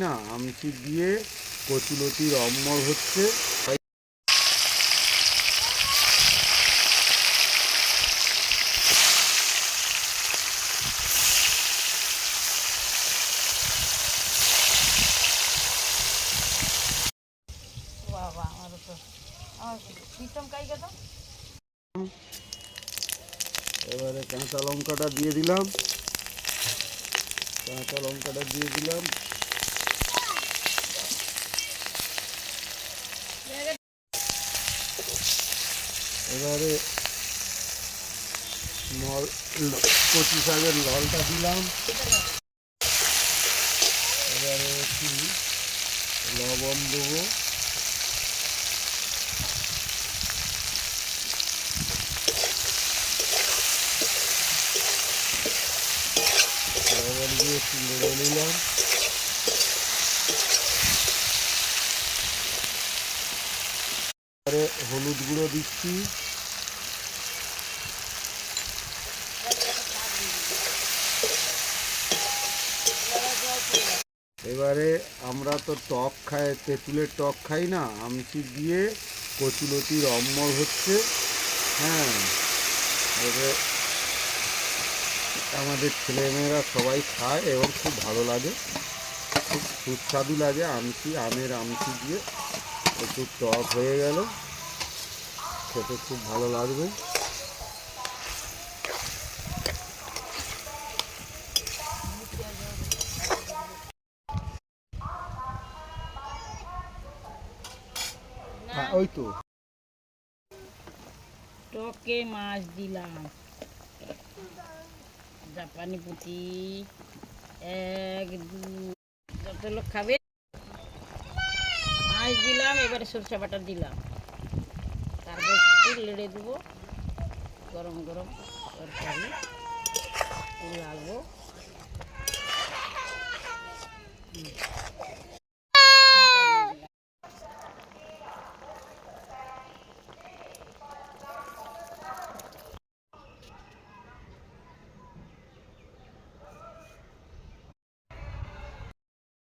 না আমচি দিয়ে কচুলতির অম্মর হচ্ছে। এবারে কাঁচা লঙ্কাটা দিয়ে দিলাম, এবারে কচি শাকের নলটা দিলাম, এবারে একটু লবণ দেবো, লবণ দিয়ে একটু নেড়ে নিলাম। এবারে হলুদ গুঁড়ো দিচ্ছি, এবারে আমরা তো টক খাই, তেঁতুলের টক খাই না, আমচি দিয়ে কচুলতির অম্মর হচ্ছে। হ্যাঁ, এবারে আমাদের ছেলেমেয়েরা সবাই খায় এবং খুব ভালো লাগে, খুব সুস্বাদু লাগে। আমের আমচি দিয়ে একটু টক হয়ে গেল, খেতে খুব ভালো লাগবে। ওই তো টকে মাছ দিলাম, জাপানি পুঁটি, এক যত লোক খাবে মাছ দিলাম। এবারে সরষে বাটা দিলাম, তারপর একটু লেড়ে দেবো। গরম গরম তরকারি লাগবো।